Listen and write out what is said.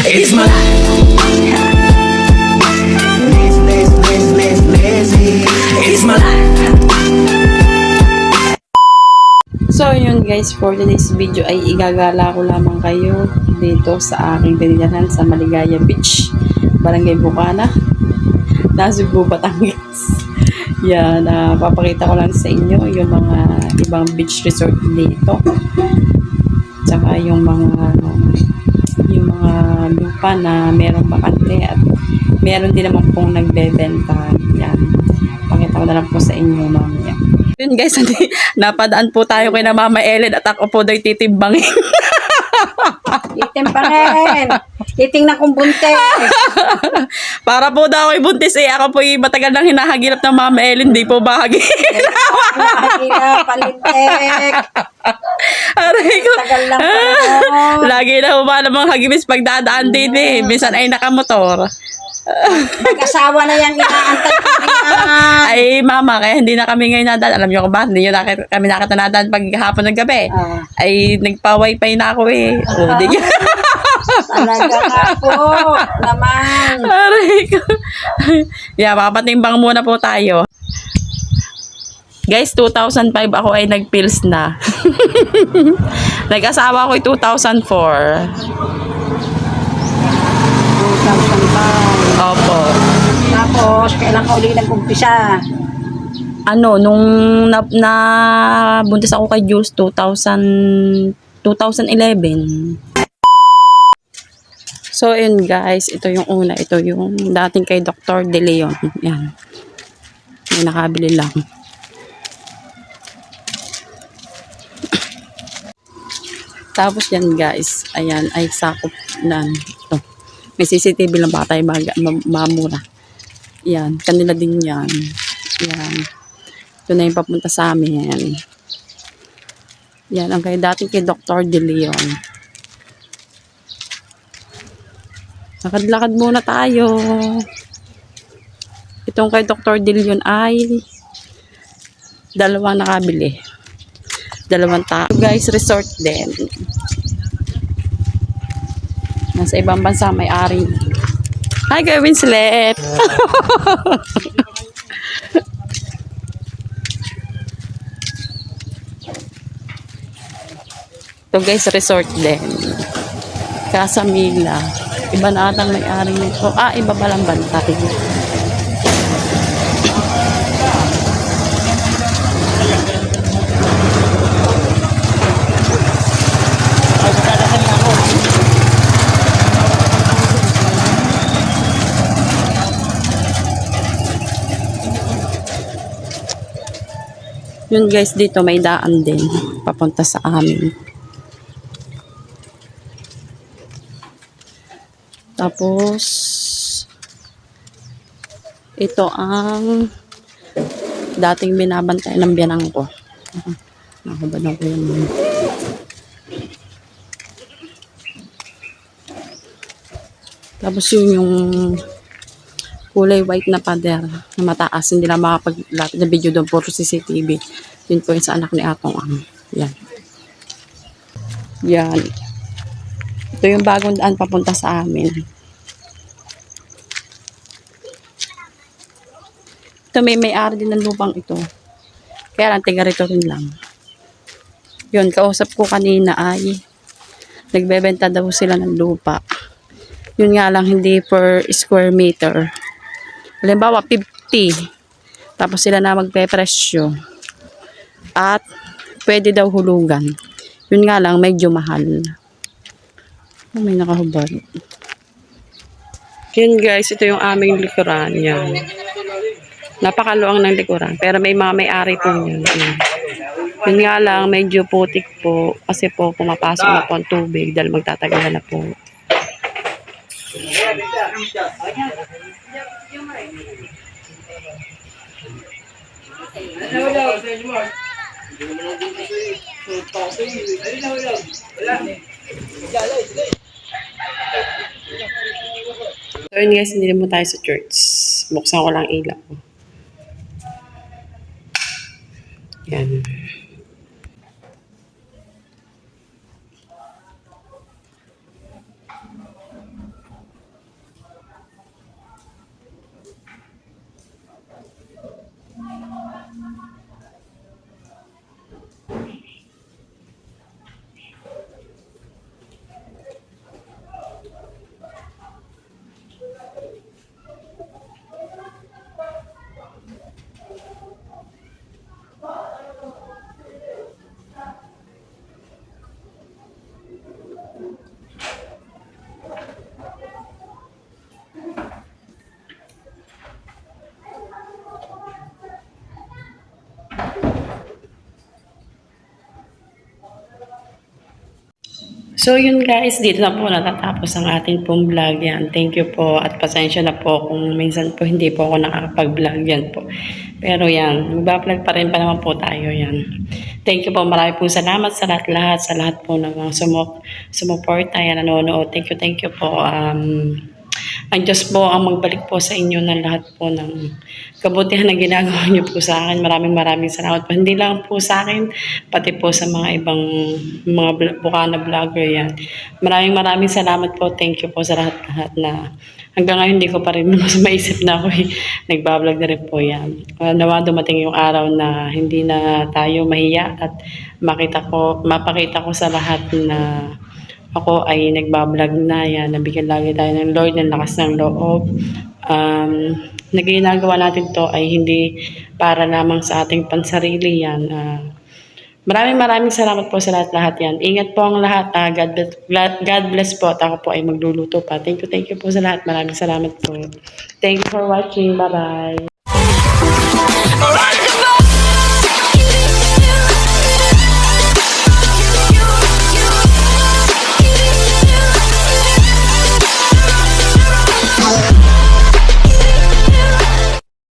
It's my life. It's my life. So yun guys, for today's video ay igagala ko lamang kayo dito sa aking binilhan sa Maligaya Beach, Barangay Bukana, Nasugbu, Batangas. Yan, papakita ko lang sa inyo yung mga ibang beach resort dito. Tsaka yung mga lupa na merong bakante at meron din naman pong nagbebenta. Yan, pakita ko na lang po sa inyo mamaya. Yun guys, napadaan po tayo kay na Mama Ellen at ako po daw titimbangin. Titimbangin. Titingnan kong buntis. Para po daw ako'y buntis ako po matagal nang hinahagilap ng Mama Ellen, di po bahagi. Nakakila, palintek. Aray ko. Tagal lang pa. Lagi na ba namang hagimis pagdadaan din eh. Minsan ay nakamotor. Mag-asawa na yung inaantay ko yan. Ay mama, kaya hindi na kami ngayon nadaan. Alam niyo kung ba, hindi nyo kami nakita nadaan pag hapon ng gabi. Ay nagpa-wifi na ako eh. O, di Talaga nga po. Naman. Aray ko. Yeah, papatimbang muna po tayo. Guys, 2005 ako ay nag-pills na. Nag-asawa ko ay 2004. 2005. Opo. Tapos, kailan ka uli nag-umpisa? Ano, nung buntis ako kay Jules, 2011. So, yun guys, ito yung una. Ito yung dating kay Dr. De Leon. Yan. May nakabili lang. Tapos yan guys, ayan, ay sakop na ito. May CCTV lang baka tayo mamura. Yan, kanila din yan. Yan. Ito na yung papunta sa amin. Yan, ang dating kay Dr. De Leon. Lakad-lakad muna tayo. Itong kay Dr. De Leon ay dalawang nakabili. Dalawang tao. Guys, resort din. Nasa ibang bansa may-ari. Hi, Kuya Winslet! Ito guys, resort din. Casa Mila. Iba na atang may-ari nito. Iba palang bantay. Yun guys, dito may daan din papunta sa amin. Tapos ito ang dating binabantay ng biyanang ko. Nakabadang ko yun. Tapos yun yung kulay white na pader na mataas, hindi na makapag-lapit na video doon, puro CCTV. Yun po yung sa anak ni Atong Ang. Yan. Yan. Ito yung bagong daan papunta sa amin. Ito may-ari din ng lupang ito. Kaya lang, tiga rito rin lang. Yun, kausap ko kanina ay nagbebenta daw sila ng lupa. Yun nga lang, hindi per square meter. Halimbawa, 50. Tapos sila na magpe-presyo. At pwede daw hulugan. Yun nga lang, medyo mahal. May nakahubad. Yun guys, ito yung aming likuran. Yan. Napakaluang ng likuran. Pero may mga may-ari po yun. Yun nga lang, medyo putik po. Kasi po, pumapasok na po ang tubig dahil magtatagal na po. So yun guys, hindi naman tayo sa church. Buksan ko lang ilaw. Yan. So yun guys, dito na po natatapos ang ating pong vlog yan. Thank you po at pasensya na po kung minsan po hindi po ako nakakapag-vlog yan po. Pero yan, magbablog pa rin pa naman po tayo yan. Thank you po, marami po salamat sa lahat-lahat, sa lahat po ng mga sumuporta, yan, nanonood. Thank you po. Ang Diyos po ang magbalik po sa inyo ng lahat po ng kabutihan na ginagawa niyo po sa akin. Maraming salamat po. Hindi lang po sa akin, pati po sa mga ibang mga bukana vlogger yan. Maraming salamat po. Thank you po sa lahat-lahat na hanggang ngayon hindi ko pa rin mas maisip na ako nagbablog na rin po yan. Nawa dumating yung araw na hindi na tayo mahiya at mapakita ko sa lahat na ako ay nagbablog na yan. Nabigyan lagi tayo ng Lord ng lakas ng loob. Na ginagawa natin to ay hindi para lamang sa ating pansarili yan. Maraming salamat po sa lahat-lahat yan. Ingat po ang lahat. God bless po. At ako po ay magluluto pa. Thank you po sa lahat. Maraming salamat po. Thank you for watching. Bye-bye.